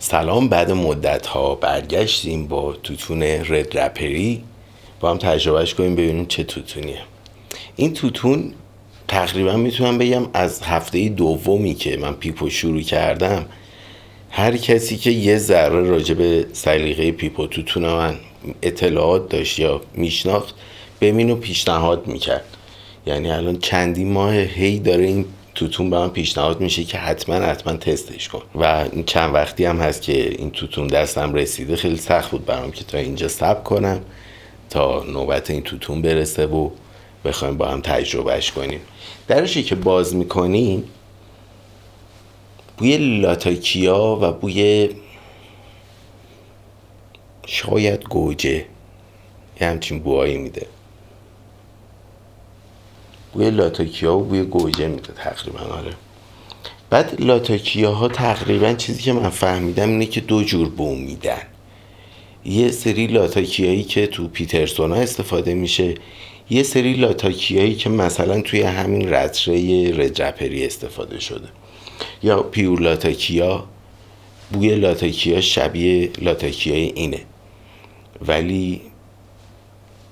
سلام، بعد مدت ها برگشتیم با توتون رد رپری با هم تجربهش کنیم ببینیم چه توتونیه. این توتون تقریبا میتونم بگم از هفته دومی که من پیپو شروع کردم هر کسی که یه ذره راجع به سلیقه پیپو توتون من اطلاعات داشت یا میشناخت ببین و پیشنهاد میکرد. یعنی الان چندین ماه هی داره این توتون به من پیشنهاد میشه که حتما تستش کن و این چند وقتی هم هست که این توتون دستم رسیده. خیلی سخت بود برام که تا اینجا صبر کنم تا نوبت این توتون برسه و بخوایم با هم تجربهش کنیم. درشی که باز میکنیم بوی لاتاکیا و بوی شاید گوجه یه همچین بوهایی میده. بوی لاتاکیا و بوی گوجه میده تقریبا. آره. بعد لاتاکیا ها تقریبا چیزی که من فهمیدم اینه که دو جور بو میدن. یه سری لاتاکیایی که تو پیترسونا استفاده میشه، یه سری لاتاکیایی که مثلا توی همین رتره رد رپری استفاده شده. یا پیور لاتاکیا، بوی لاتاکیا شبیه لاتاکیای اینه ولی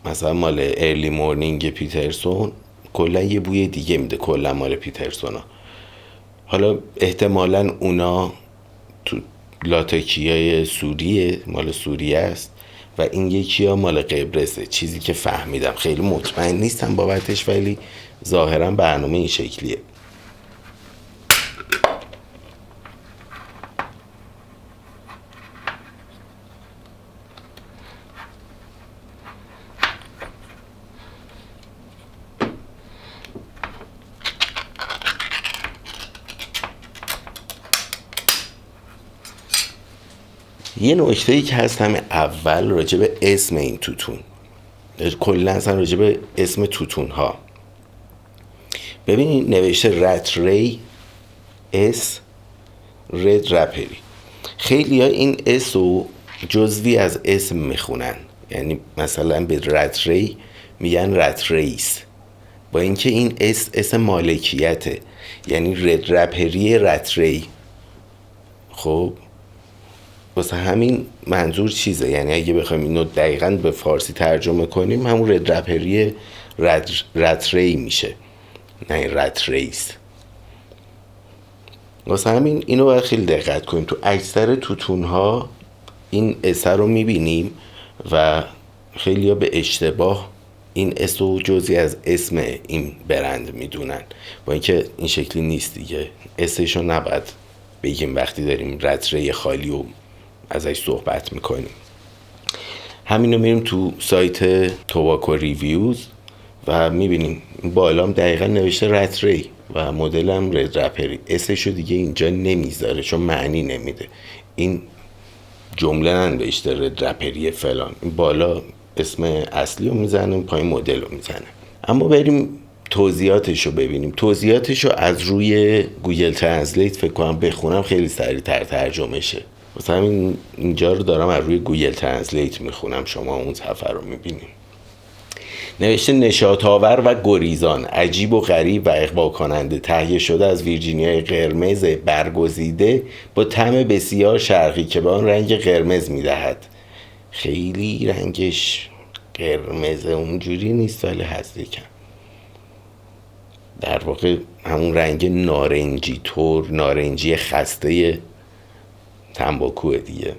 مثلا مال ارلی مورنینگ پیترسون کلا یه بوی دیگه میده، کلا مال پیترسونا. حالا احتمالاً اونا تو لاتاکیای سوریه، مال سوریه است و این یکی ها مال قبرسه. چیزی که فهمیدم، خیلی مطمئن نیستم بابتش ولی ظاهرا برنامه این شکلیه. یه نکته‌ای که هست همه اول راجع به اسم این توتون، کلا اصلا راجع به اسم توتون ها. ببینید نوشته رتری اس رد رپری. خیلی ها این اس رو جزوی از اسم میخونن، یعنی مثلا به رتری میگن رتریس، با اینکه این اسم مالکیته، یعنی رد رپری رتری. خب واسه همین منظور چیزه، یعنی اگه بخوایم اینو دقیقاً به فارسی ترجمه کنیم همون رد رپری رتری میشه، نه رتریس. واسه همین اینو باید خیلی دقت کنیم. تو اکثر توتون ها این اثر رو میبینیم و خیلی ها به اشتباه این اسم رو جزئی از اسم این برند میدونن، با اینکه این شکلی نیست دیگه. اسمش رو نباید بگیم وقتی داریم رتری خالی و ازش صحبت میکنیم. همینو میریم تو سایت توباکو ریویوز و میبینیم بالا هم دقیقا نوشته رتری و مدل هم رد رپری. اسمشو دیگه اینجا نمیذاره چون معنی نمیده. این جمله ننوشته رد رپری فلان، این بالا اسم اصلی رو میزنه، پایین مدل رو میزنه. اما بریم توضیحاتشو ببینیم. توضیحاتشو از روی گوگل ترنسلیت فکر کنم بخونم خیلی سریع‌تر ترجمه شه. واسه همین اینجا رو دارم از روی گوگل ترنسلیت میخونم، شما اون صفحه رو میبینیم. نوشته نشاط‌آور و گریزان، عجیب و غریب و اغوا کننده، تهیه شده از ویرجینیای قرمز برگزیده با طعم بسیار شرقی که به آن رنگ قرمز میدهد. خیلی رنگش قرمز اونجوری نیست ولی هست یکم، در واقع همون رنگ نارنجی طور، نارنجی خسته تنباکوه دیگه.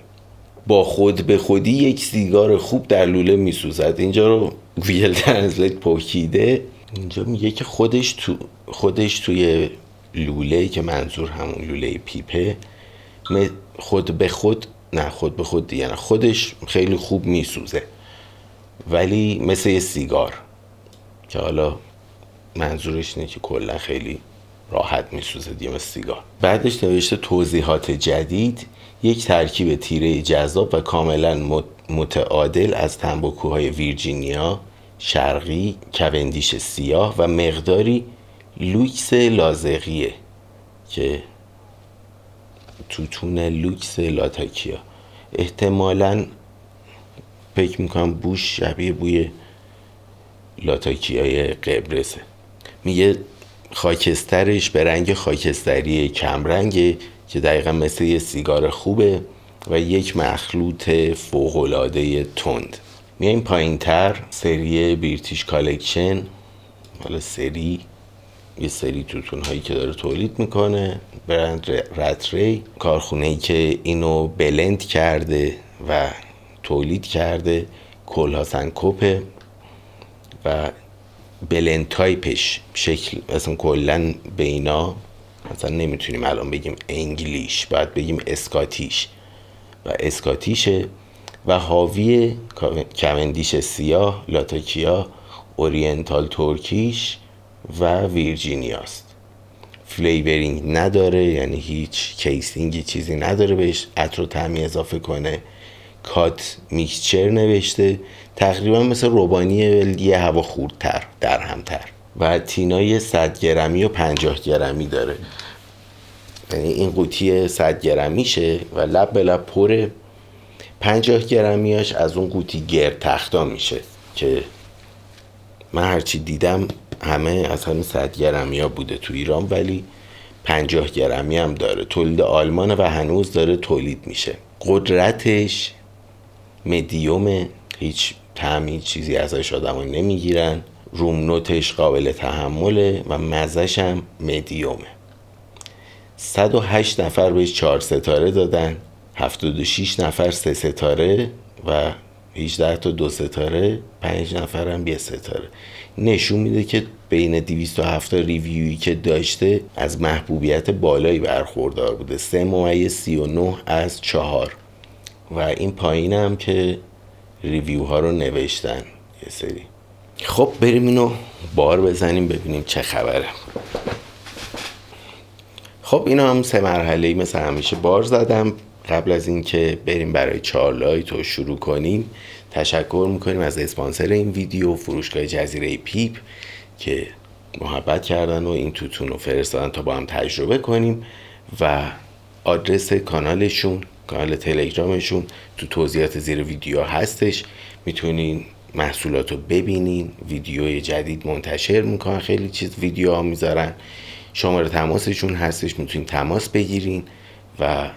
با خود به خودی یک سیگار خوب در لوله میسوزد. اینجا رو گوگل ترنسلیت پوکیده، اینجا میگه که خودش توی لوله، که منظور همون لوله پیپه، خود به خود دیگه نه، خودش خیلی خوب میسوزه ولی مثل یه سیگار، که حالا منظورش اینه که کلا خیلی راحت میسوزه دیگه مثل سیگار. بعدش نوشته توضیحات جدید، یک ترکیب تیره جذاب و کاملا متعادل از تنباکوهای ویرجینیا شرقی، کوندیش سیاه و مقداری لوکس لازقیه، که توتون لوکس لاتاکیا. احتمالاً فکر میکنم بوش شبیه بوی لاتاکیای قبرسه. میگه خاکسترش به رنگ خاکستری کمرنگه که دقیقا مثل یه سیگار خوبه و یک مخلوط فوق‌العاده تند. میایم پایین تر، سری بریتیش کالکشن، حالا یه سری توتون هایی که داره تولید میکنه، برند رتری، کارخونه‌ای که اینو بلند کرده و تولید کرده کلها سنکوپه و بلند تایپش شکل اصلا کلن به اینا مثلا نمیتونیم الان بگیم انگلیش، باید بگیم اسکاتیش و اسکاتیشه و حاوی کوندیش سیاه، لاتاکیا، اورینتال ترکیش و ویرجینیاست. فلیورینگ نداره، یعنی هیچ کیسینگ چیزی نداره بهش عطر و طعمی اضافه کنه. کات میکسچر نوشته، تقریبا مثل روبانی یه هوا خوردتر در همتر و تینای 100 گرمی و 50 گرمی داره. یعنی این قوطی 100 گرمیشه و لب به لب پره. 50 گرمیاش از اون قوطی گرد تختا میشه که من هرچی دیدم همه از همین 100 گرمی ها بوده تو ایران، ولی 50 گرمی هم داره. تولید آلمانه و هنوز داره تولید میشه. قدرتش مدیومه، هیچ طعمی چیزی ازش آدم نمیگیرن. روم نوتش قابل تحمله و مزش هم مدیومه. 108 نفر بهش 4 ستاره دادن، 76 نفر 3 ستاره و 18 تا 2 ستاره، 5 نفر هم 1 ستاره. نشون میده که بین 207 ریویویی که داشته از محبوبیت بالایی برخوردار بوده. 3.39 از 4 و این پایین هم که ریویو ها رو نوشتن یه سری. خب بریم اینو بار بزنیم ببینیم چه خبره. خب اینو هم 3 مرحله‌ای مثل همیشه بار زدم. قبل از اینکه بریم برای چارلایت رو شروع کنیم تشکر میکنیم از اسپانسر این ویدیو، فروشگاه جزیره پیپ، که محبت کردن و این توتون رو فرستادن تا با هم تجربه کنیم و آدرس کانالشون، کانال تلگرامشون تو توضیحات زیر ویدیو هستش. میتونین محصولات رو ببینین، ویدیوی جدید منتشر میکنن، خیلی چیز ویدیو ها میذارن. شماره تماسشون هستش، میتونین تماس بگیرین و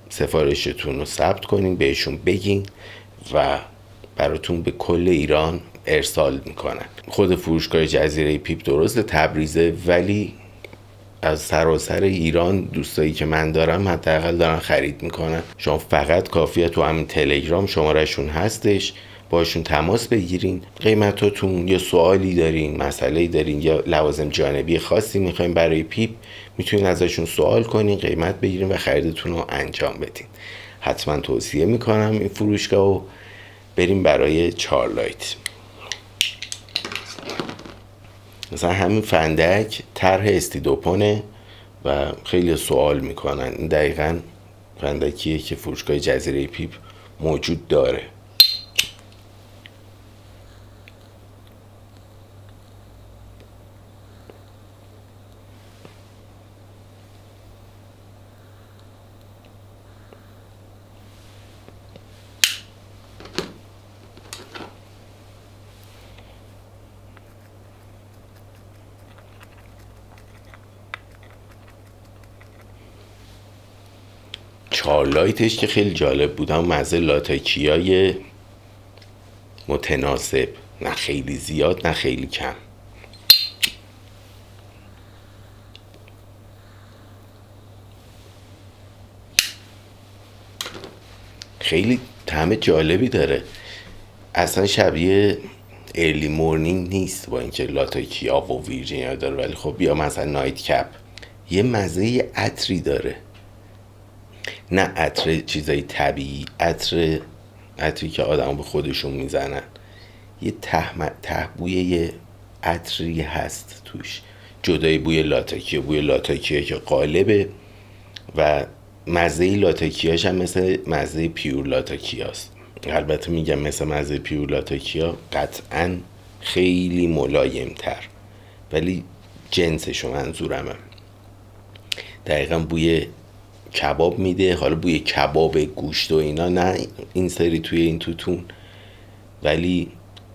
سفارشتون رو ثبت کنین، بهشون بگین و براتون به کل ایران ارسال میکنن. خود فروشگاه جزیره پیپ درست تبریزه، ولی از سراسر ایران دوستایی که من دارم حداقل دارن خرید میکنن. شما فقط کافیه تو همین تلگرام شمارهشون هستش، باشون تماس بگیرین. قیمتاتون یا سوالی دارین، مسئله‌ای دارین یا لوازم جانبی خاصی میخواین برای پیپ، میتونین ازشون سوال کنین، قیمت بگیرین و خریدتون رو انجام بدین. حتما توصیه میکنم این فروشگاه رو. بریم برای چارلایت. مثلا همین فندک طرح استیدوپونه و خیلی سوال میکنن. این دقیقاً فندکیه که فروشگاه جزیره پیپ موجود داره. چارلایتش که خیلی جالب بود، هم مزه لاتاکیای متناسب، نه خیلی زیاد نه خیلی کم. خیلی طعم جالبی داره، اصلا شبیه ارلی مورنینگ نیست با اینکه لاتاکیا و ویرجینیا داره، ولی خب یا مثلا نایت کپ یه مزه عطری داره، نه عطر چیزای طبیعی، عطری که آدم به خودشون میزنن. یه بوی یه عطری هست توش، جدای بوی لاتاکیا. بوی لاتاکیا که قالبه و مزه لاتاکیاش هم مثل مزه پیور لاتاکیاست. البته میگم مثل مزه پیور لاتاکیا، قطعا خیلی ملایم تر، ولی جنسشو منظورمه. دقیقا بوی کباب میده، حالا بوی کباب گوشت و اینا نه این سری توی این توتون، ولی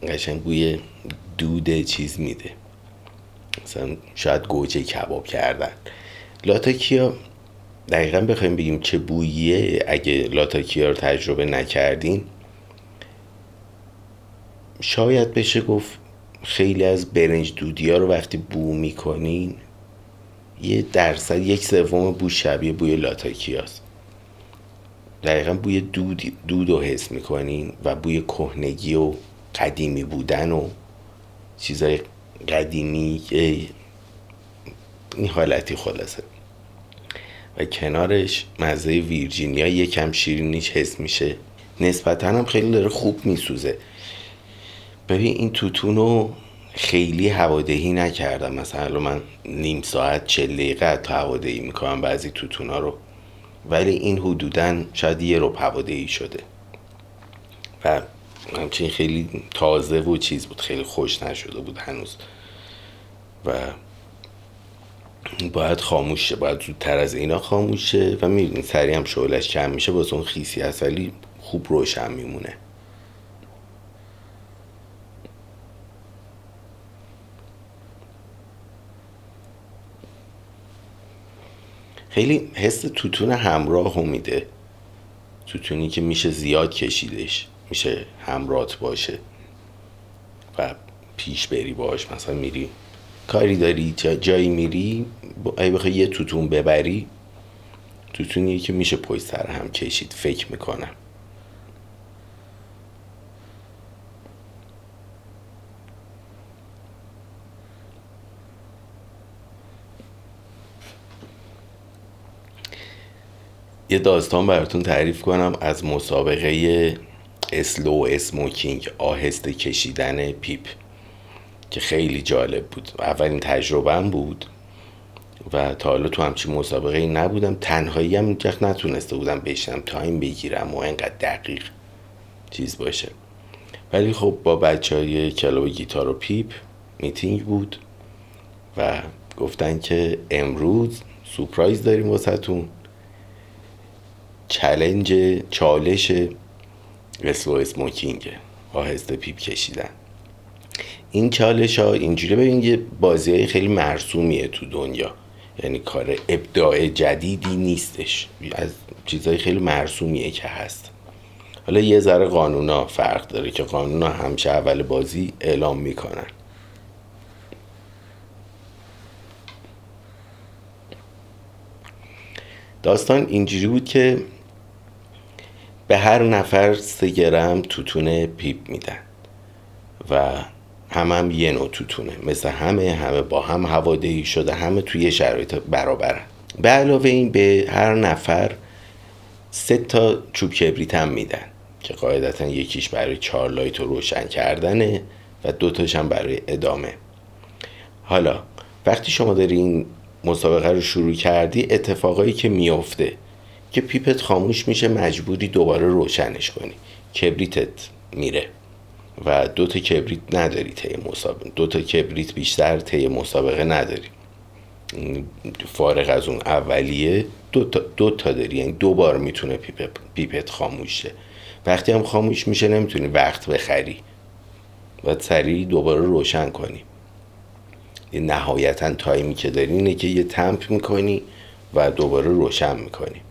قشنگ بوی دود چیز میده، مثلا شاید گوجه کباب کردن. لاتاکیا دقیقا بخوایم بگیم چه بوییه، اگه لاتاکیا رو تجربه نکردین، شاید بشه گفت خیلی از برنج دودی ها رو وقتی بو میکنین 1% بو شبیه بوی لاتاکیاست. دقیقا بوی دود رو حس میکنین و بوی کهنگی و قدیمی بودن و چیزای قدیمی، این حالتی خلاصه. و کنارش مزه ویرجینیا یکم شیرینیش حس میشه، نسبتا هم خیلی داره خوب میسوزه. ببین این توتون رو خیلی هوادهی نکردم، مثلا من نیم ساعت 40 دقیقه تا هوادهی میکنم بعضی توتون ها رو، ولی این حدوداً شاید 1 ربع هوادهی شده و همچنین خیلی تازه و چیز بود، خیلی خوش نشده بود هنوز و باید خاموش شه، باید زودتر از اینا خاموش شه و میبینید سریع هم شعلش کم میشه، واسه اون خیسی اصلی خوب روشن میمونه. خیلی حس توتون همراه هم میده، توتونی که میشه زیاد کشیدش، میشه همراهت باشه و پیش بری باش، مثلا میری کاری داری جایی میری اگه بخوای یه توتون ببری، توتونیه که میشه پشت سر هم کشید فکر میکنم. یه داستان براتون تعریف کنم از مسابقه اسلو اسموکینگ، آهسته کشیدن پیپ، که خیلی جالب بود. اولین تجربه‌ام بود و تا حالا تو همچین مسابقه ای نبودم، تنهایی هم نتونسته بودم بشنم تایم بگیرم و اینقدر دقیق چیز باشه. ولی خب با بچهای کلاب گیتار و پیپ میتینگ بود و گفتن که امروز سورپرایز داریم واسهتون، چالش اسلو اسموکینگ، آهسته پیپ کشیدن. این چالش ها اینجوری ببین یه بازی های خیلی مرسومیه تو دنیا، یعنی کار ابداع جدیدی نیستش، از چیزهای خیلی مرسومیه که هست. حالا یه ذره قانونا فرق داره که قانونا همیشه اول بازی اعلام میکنن. داستان اینجوری بود که به هر نفر 3 گرم توتون پیپ میدن و هم یه نوع توتونه، مثل همه با هم هوادهی شده، همه توی شرایط برابرن. به علاوه این به هر نفر 3 تا چوب کبریت هم میدن که قاعدتا یکیش برای 4 لایت رو روشن کردنه و 2 تاش هم برای ادامه. حالا وقتی شما داری این مسابقه رو شروع کردی، اتفاقایی که میفته که پیپت خاموش میشه، مجبوری دوباره روشنش کنی، کبریتت میره و 2 تا کبریت نداری طی مسابقه، 2 تا کبریت بیشتر طی مسابقه نداری، فارغ از اون اولیه 2 تا داری، یعنی 2 بار میتونه پیپت خاموش شه. وقتی هم خاموش میشه نمیتونی وقت بخری و سریع دوباره روشن کنی. نهایتا تایمی که داری اینه که یه تمپ میکنی و دوباره روشن میکنی.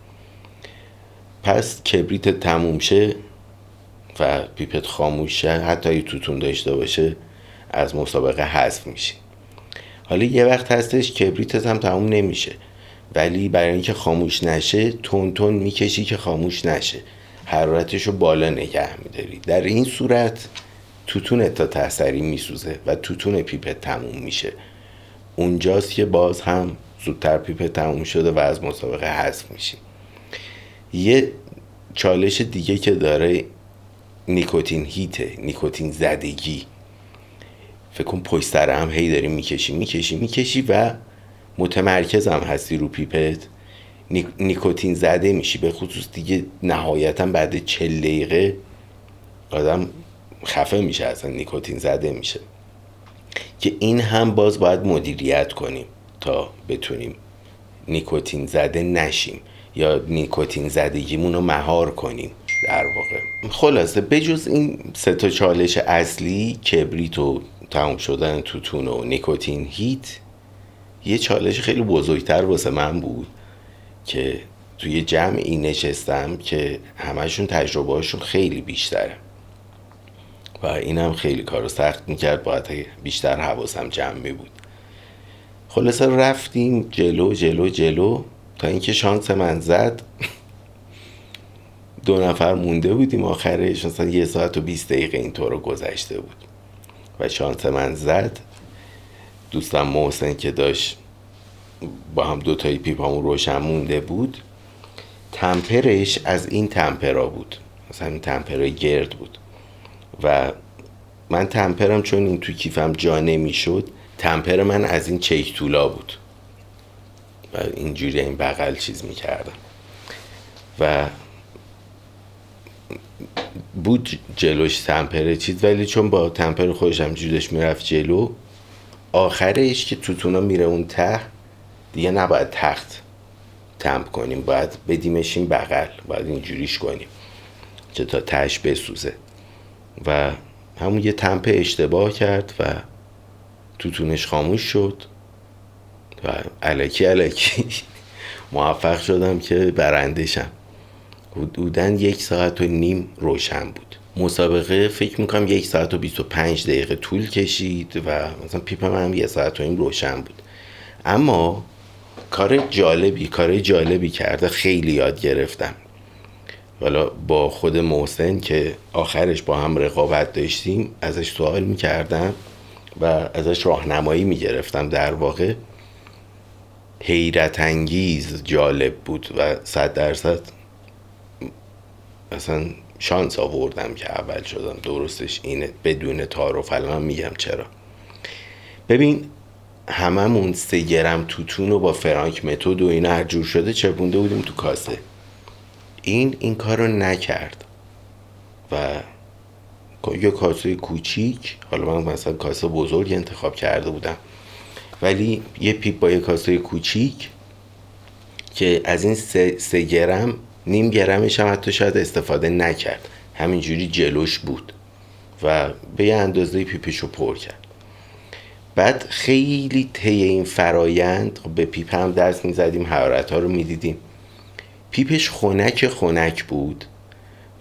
پس کبریت تموم شه و پیپت خاموش شه، حتی اگه توتون داشته باشه از مسابقه حذف میشی. حالا یه وقت هستش کبریتت هم تموم نمیشه، ولی برای اینکه خاموش نشه تون میکشی که خاموش نشه، حرارتش رو بالا نگه میداری. در این صورت توتونت تا تأثری میسوزه و توتون پیپت تموم میشه. اونجاست که باز هم زودتر پیپت تموم شده و از مسابقه حذف میشی. یه چالش دیگه که داره نیکوتین هیته، نیکوتین زدگی. فکر کن پشت سر هم هی داری میکشی و متمرکز هم هستی رو پیپت، نیکوتین زده میشی. به خصوص دیگه نهایتا بعد 40 دقیقه آدم خفه میشه، اصلا نیکوتین زده میشه، که این هم باز باید مدیریت کنیم تا بتونیم نیکوتین زده نشیم یا نیکوتین زدگیمون رو مهار کنیم در واقع. خلاصه بجز این 3 تا چالش اصلی، کبریت و تموم شدن توتون و نیکوتین هیت، یه چالش خیلی بزرگتر واسه من بود که توی جمعی نشستم که همشون تجربه هاشون خیلی بیشتره و اینم خیلی کارو سخت میکرد، باید بیشتر حواسم جمع می بود. خلاصه رفتیم جلو جلو جلو تا اینکه شانس من زد. 2 نفر مونده بودیم آخرش، مثلا 1 ساعت و 20 دقیقه اینطور گذشته بود و شانس من زد. دوستم محسن که داشت با هم 2 تایی پیپامون روشن مونده بود، تمپرش از این تمپرا بود، مثلا این تمپرای گرد بود و من تمپرم چون این تو کیفم جا نمیشد، تمپر من از این چیک تولا بود و اینجوری این بغل چیز میکردم و بود جلوش تمپر چیز، ولی چون با تمپر خودش هم جودش میرفت جلو، آخرش که توتونا میره اون ته دیگه نباید تخت تمپ کنیم، باید بدیمش این بغل، باید اینجوریش کنیم که تا تهش بسوزه و همون یه تمپ اشتباه کرد و توتونش خاموش شد و الکی موفق شدم که برنده شم. حدوداً 1 ساعت و نیم روشن بود. مسابقه فکر میکنم 1 ساعت و 25 دقیقه طول کشید و مثلا پیپ من هم 1 ساعت و نیم روشن بود. اما کار جالبی کرده، خیلی یاد گرفتم. حالا با خود محسن که آخرش با هم رقابت داشتیم ازش سوال میکردم و ازش راهنمایی میگرفتم، در واقع حیرت انگیز جالب بود و 100% مثلا شانس آوردم که اول شدم. درستش اینه، بدون تعارف الان میگم چرا. ببین هممون 3 گرم توتون رو با فرانک متد و اینا هر جور شده چپونده بودیم تو کاسه. این کار رو نکرد و یه کاسه کوچیک، حالا من مثلا کاسه بزرگ انتخاب کرده بودم، ولی یه پیپ با یه کاسه کوچیک که از این 3 گرم نیم گرمش هم حتی شاید استفاده نکرد، همینجوری جلوش بود و به یه اندازه پیپشو پر کرد. بعد خیلی طی این فرایند به پیپ هم دست میزدیم، حرارت ها رو میدیدیم. پیپش خنک بود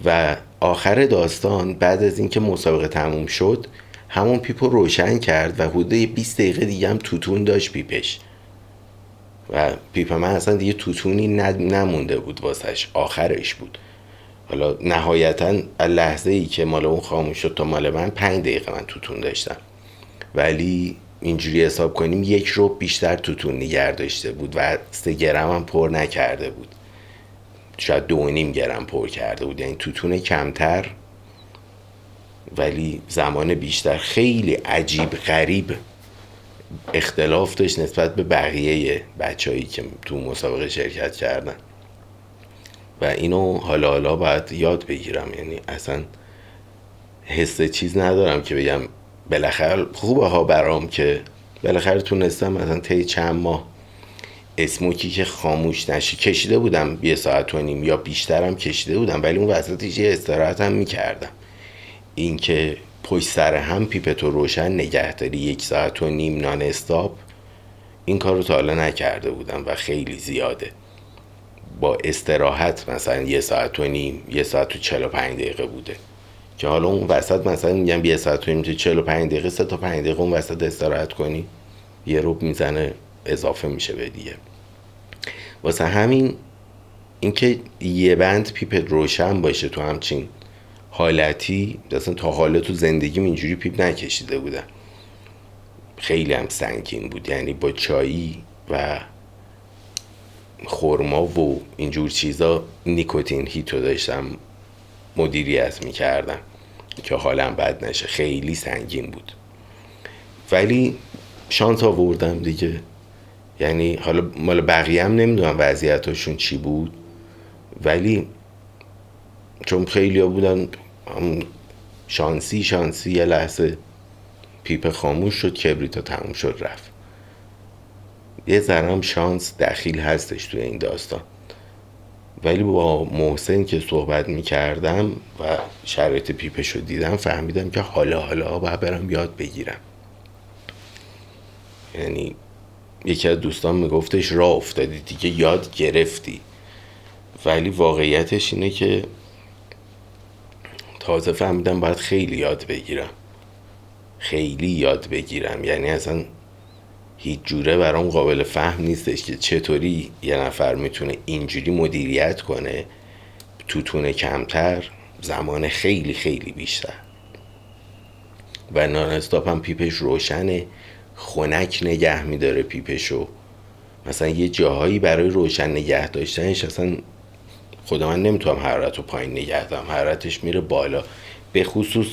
و آخر داستان بعد از اینکه مسابقه تموم شد همون پیپ رو روشن کرد و حدود 20 دقیقه دیگه هم توتون داشت پیپش و پیپ من اصلا دیگه توتونی نمونده بود واسش، آخرش بود. حالا نهایتا لحظه ای که مال اون خاموش شد تا مال من 5 دقیقه من توتون داشتم، ولی اینجوری حساب کنیم 1 رو بیشتر توتون نگه داشته بود و 3 گرم هم پر نکرده بود، شاید 2.5 گرم پر کرده بود، یعنی توتون کمتر ولی زمان بیشتر. خیلی عجیب غریب اختلاف داشت نسبت به بقیه بچه‌هایی که تو مسابقه شرکت کردن و اینو حالا باید یاد بگیرم. یعنی اصلا حس چیز ندارم که بگم بالاخره خوبه ها برام که بالاخره تونستم مثلا طی چند ماه اسموکی که خاموش نشه کشیده بودم 1 ساعت و نیم یا بیشترم کشیده بودم، ولی اون وسطش یه استراحت هم میکردم. این که پشت سر هم پیپتو روشن نگهداری 1 ساعت و نیم نان استاپ، این کار رو تا حالا نکرده بودم و خیلی زیاده. با استراحت مثلا 1 ساعت و نیم 1 ساعت و 45 دقیقه بوده که حالا اون وسط مثلا میگم 1 ساعت و نیم تا 45 دقیقه 3 تا 5 دقیقه اون وسط استراحت کنی 1 ربع میزنه اضافه میشه به دیگه. واسه همین اینکه یه بند پیپت روشن باشه تو همچین حالتی، اصلا تا حالا تو زندگیم اینجوری پیپ نکشیده بودم. خیلی هم سنگین بود، یعنی با چایی و خورما و اینجور چیزا نیکوتین هیتو داشتم مدیریت میکردم که حالم بد نشه. خیلی سنگین بود ولی شانس آوردم دیگه. یعنی حالا مال بقیه هم نمیدونم وضعیتاشون چی بود، ولی چون خیلی ها بودن شانسی یه لحظه پیپ خاموش شد، کبریتا تموم شد رفت. یه ذرم شانس دخیل هستش توی این داستان. ولی با محسن که صحبت میکردم و شرایط پیپش رو دیدم فهمیدم که حالا باید برم یاد بگیرم. یعنی یکی از دوستان میگفتش راه افتادی دیگه، یاد گرفتی. ولی واقعیتش اینه که تازه فهمیدم باید خیلی یاد بگیرم، خیلی یاد بگیرم. یعنی اصلا هیچ جوره برام قابل فهم نیستش که چطوری یه نفر میتونه اینجوری مدیریت کنه، توتون کمتر، زمان خیلی خیلی بیشتر. و نان استاپ هم پیپش روشنه، خنک نگه میداره پیپشو. مثلا یه جاهایی برای روشن نگه داشتنش اصلا خدا من نمیتونم حرارت رو پایین نگه دارم، حرارتش میره بالا. به خصوص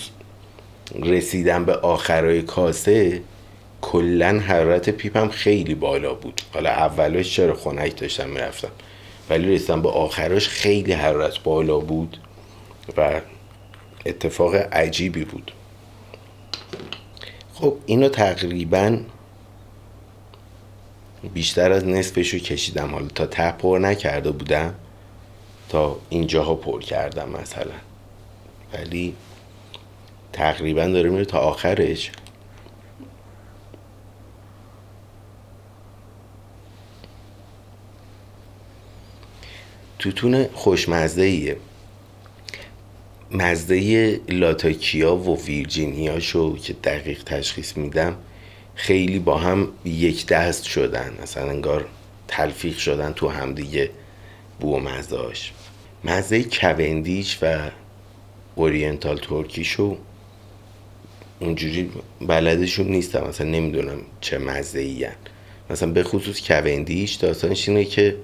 رسیدن به آخرای کاسه کلن حرارت پیپم خیلی بالا بود. حالا اولش چرا خنک داشتم میرفتم، ولی رسیدن به آخراش خیلی حرارت بالا بود و اتفاق عجیبی بود. خب اینو تقریبا بیشتر از نصفشو کشیدم. حالا تا ته پر نکرده بودم، تا اینجاها پر کردم مثلا، ولی تقریبا داره میره تا آخرش. توتون خوشمزه ایه. مزه لاتاکیا و ویرجینیا شو که دقیق تشخیص میدم خیلی با هم یک دست شدن، مثلا انگار تلفیق شدن تو هم دیگه بو و مزهاش. مزه کوندیش و اورینتال ترکیشو اونجوری بلدشون نیستم، مثلا نمیدونم چه مزه ای. مثلا به خصوص کوندیش داستانش اینه که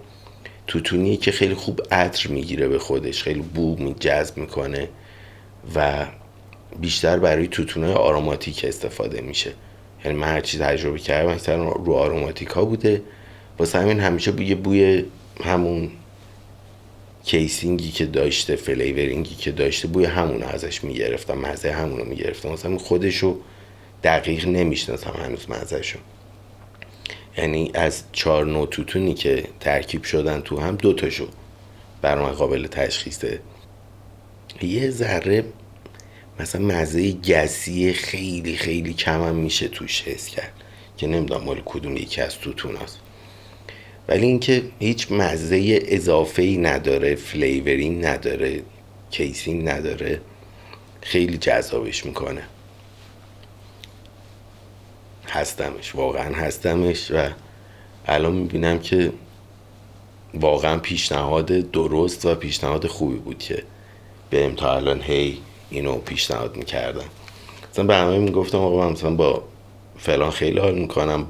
توتونیه که خیلی خوب عطر میگیره به خودش، خیلی بو جذب میکنه و بیشتر برای توتونای آروماتیک استفاده میشه. یعنی من هرچی تجربه کردم مثلا رو آروماتیک ها بوده، واسه همین همیشه بوی همون کیسینگی که داشته، فلیورینگی که داشته، بوی همون ازش میگرفتم، مزه همونو میگرفتم. مثلا خودشو دقیق نمیشناسم هنوز مزهشو. یعنی از 4 نوع توتونی که ترکیب شدن تو هم 2 تاشو برام قابل تشخیصه. یه ذره مثلا مزه گسی خیلی خیلی کم هم میشه توش حس کرد که نمیدونم مال کدوم یکی از توتون هست. ولی اینکه هیچ مزه اضافه‌ای نداره، فلیورینگ نداره، کیسینگ نداره، خیلی جذابش میکنه. هستمش، واقعا هستمش و الان میبینم که واقعا پیشنهاد درست و پیشنهاد خوبی بود که بهم تا الان هی اینو پیشنهاد میکردم. مثلا به همه میگفتم آقا من مثلا با فلان خیلی حال میکنم،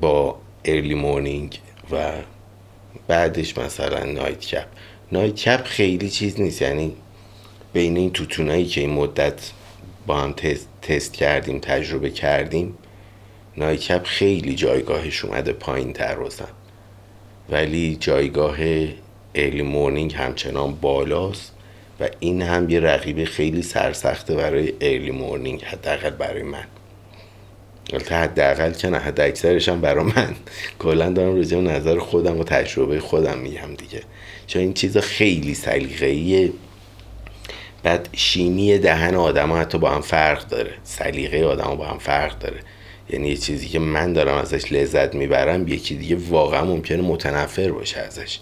با ارلی مورنینگ و بعدش مثلا نایت کپ خیلی چیز نیست. یعنی بین این توتونایی که این مدت با هم تست کردیم، تجربه کردیم، نایت کپ خیلی جایگاهش اومده پایین تر روزن، ولی جایگاه ارلی مورنینگ همچنان بالاست و این هم یه رقیب خیلی سرسخته برای ارلی مورنینگ، حداقل برای من. البته حداقل که نه، حد اکثرش هم برای من. کلا دارم راجع به نظر خودم و تجربه خودم میگم دیگه، چون این چیزا خیلی سلیقه‌ایه. بعد شیمی دهن آدم ها حتی با هم فرق داره، سلیقه آدم ها با هم فرق داره. یعنی یه چیزی که من دارم ازش لذت میبرم یکی دیگه واقعا ممکنه متنفر باشه ازش.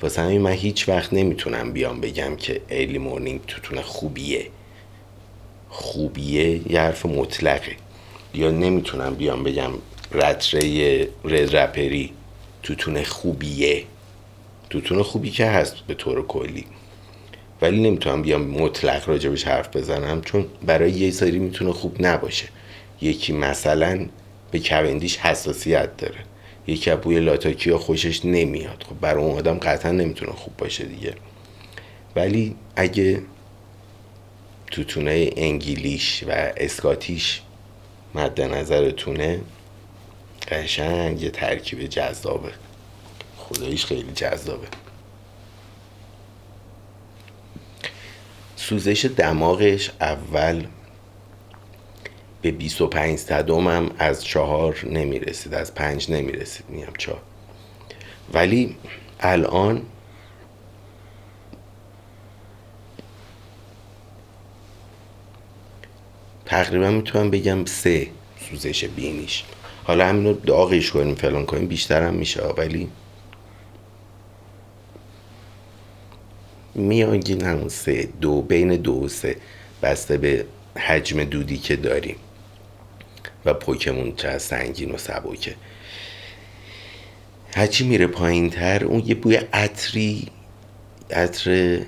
واسه همین من هیچ وقت نمیتونم بیام بگم که ارلی مورنینگ توتون خوبیه یه حرف مطلقه، یا نمیتونم بیام بگم رتره رد رپری توتون خوبیه. توتون خوبی که هست به طور کلی، ولی نمیتونم بیام مطلق راجبش حرف بزنم، چون برای یه سری میتونه خوب نباشه. یکی مثلا به کوندیش حساسیت داره، یکی از بوی لاتاکیا خوشش نمیاد، خب برای اون آدم قطعا نمیتونه خوب باشه دیگه. ولی اگه توتونه انگلیش و اسکاتیش مد نظرتونه، قشنگ یه ترکیب جذابه، خداییش خیلی جذابه. سوزش دماغش اول به 25 صدم از 4 نمیرسید، از 5 نمیرسید، میام 4. ولی الان تقریبا میتونم بگم 3 سوزش بینیش. حالا همینو داغش کنیم فلان کنیم بیشتر هم میشه، ولی میانگین همون 3 2 بین 2 و 3 بسته به حجم دودی که داریم و پوکمون چه سنگین و سبکه. هرچی میره پایین تر اون یه بوی عطر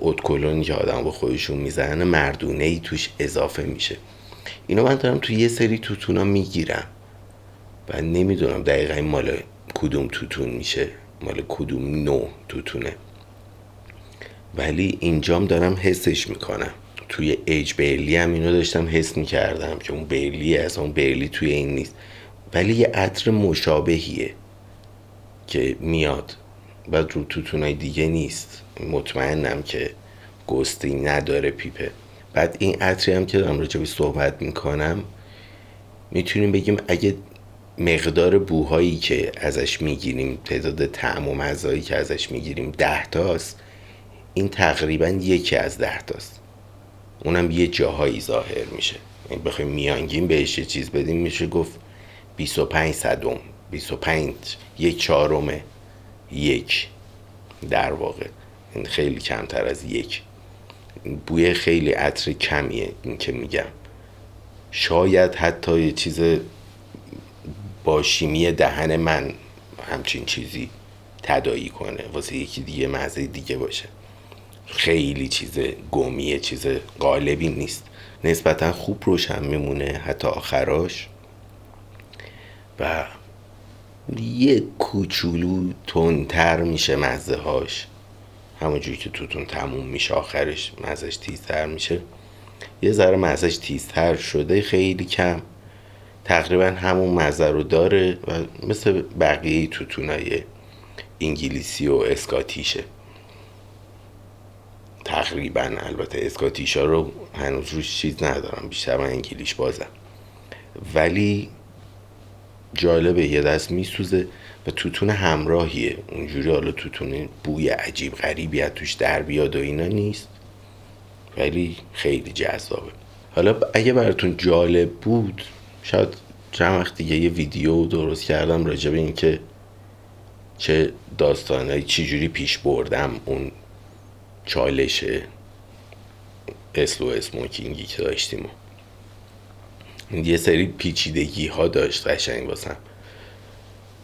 ادکلونی که آدم با خودشون میزنه مردونه ای توش اضافه میشه. اینو من دارم توی یه سری توتونا میگیرم و نمیدونم دقیقا این مال کدوم توتون میشه، مال کدوم نوع توتونه، ولی اینجام دارم حسش میکنم. توی ایج بیرلی هم اینو داشتم حس میکردم که اون بیرلیه، اصلا اون بیرلی توی این نیست، ولی یه عطر مشابهیه که میاد و رو توتونای دیگه نیست. مطمئنم که گستی نداره پیپه. بعد این عطری هم که دارم راجبش صحبت میکنم میتونیم بگیم اگه مقدار بوهایی که ازش میگیریم، تعداد طعم و مزایی که ازش میگیریم 10 تاست، این تقریبا 1 از 10 تاست. اونم یه جاهایی ظاهر میشه. این بخوایم میانگین بهش یه چیز بدیم میشه گفت 25 صدم، 25 1/4 1 در واقع. این خیلی کمتر از 1. بوی خیلی عطر کمیه این که میگم. شاید حتی یه چیز با شیمی دهن من همچین چیزی تداعی کنه واسه یکی دیگه مزه دیگه باشه. خیلی چیز گمیه، چیز غالبی نیست، نسبتا خوب روشن میمونه حتی آخراش و یه کوچولو تندتر میشه مزه هاش، همونجوری که توتون تموم میشه آخرش مزهش تیزتر میشه. یه ذره مزهش تیزتر شده، خیلی کم، تقریبا همون مزه رو داره و مثل بقیه توتونای انگلیسی و اسکاتیشه تقریبا. البته اسکاتیشا رو هنوز روش چیز ندارم، بیشتر من انگلیش بازم، ولی جالبه، یه دست میسوزه و توتون همراهیه اونجوری. حالا توتون بوی عجیب غریبی از توش در بیاد و اینا نیست، ولی خیلی جذابه. حالا اگه براتون جالب بود شاید چند وقت دیگه یه ویدیو درست کردم راجع به این که چه داستانایی چجوری پیش بردم اون چالش اسلو اسموکینگی که داشتیم. یه سری پیچیدگی ها داشت قشنگ واسم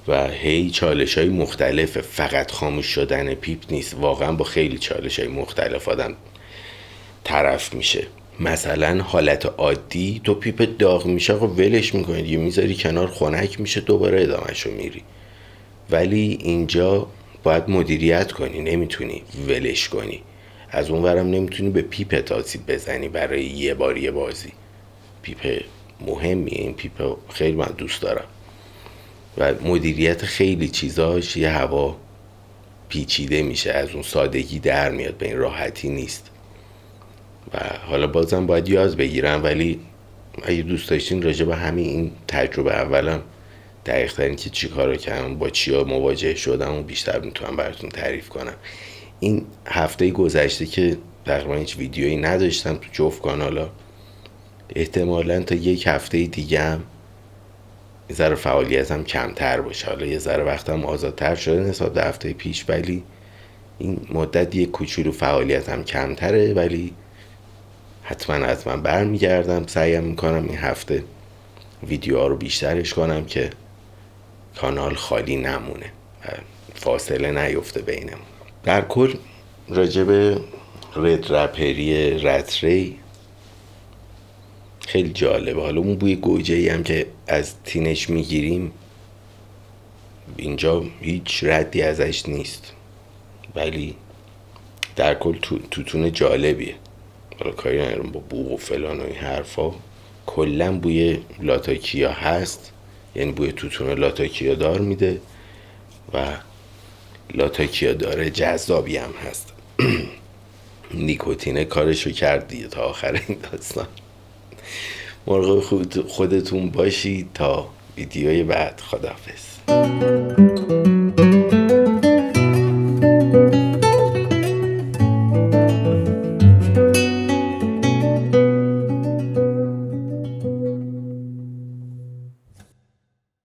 و هی چالش های مختلف، فقط خاموش شدن پیپ نیست، واقعا با خیلی چالش های مختلف آدم طرف میشه. مثلا حالت عادی تو پیپ داغ میشه خب ولش میکنی دیگه، میذاری کنار خنک میشه دوباره ادامهشو میری، ولی اینجا باید مدیریت کنی، نمیتونی ولش کنی. از اون ورم نمیتونی به پیپ آسیب بزنی برای یه باری بازی. پیپ مهمیه، این پیپ خیلی من دوست دارم و مدیریت خیلی چیزاش یه هوا پیچیده میشه، از اون سادگی در میاد، به این راحتی نیست و حالا بازم باید یاد بگیرم. ولی اگه دوست داشتین راجع به همین این تجربه اولم دقیق ترین که چی کار کردم، با چیا مواجه شدم و بیشتر میتونم براتون تعریف کنم. این هفته گذشته که تقریبا هیچ ویدیویی نداشتم تو جفت کانالا، احتمالاً تا یک هفته دیگه هم یه ذره فعالیتم کمتر باشه. حالا یه ذره وقتم آزادتر شده نسبت به هفته پیش، ولی این مدت یه کوچولو فعالیتم کمتره، ولی حتما برمیگردم. سعیم میکنم این هفته ویدیوها رو بیشترش کنم که کانال خالی نمونه و فاصله نیفته بینمون. در کل راجب رد رپری رتری خیلی جالبه. حالا اون بوی گوجه‌ای هم که از تینش میگیریم اینجا هیچ ردی ازش نیست، ولی در کل توتون جالبیه. حالا کاری ندارم با بو و فلان و این حرفا، کلا بوی لاتاکیا هست، یعنی بوی توتون لاتاکیا دار میده و لاتاکیا داره جذابی هم هست. نیکوتینه کارشو کرد دیگه تا آخر این داستان. مراقب خودتون باشید تا ویدیوی بعد. خداحافظ.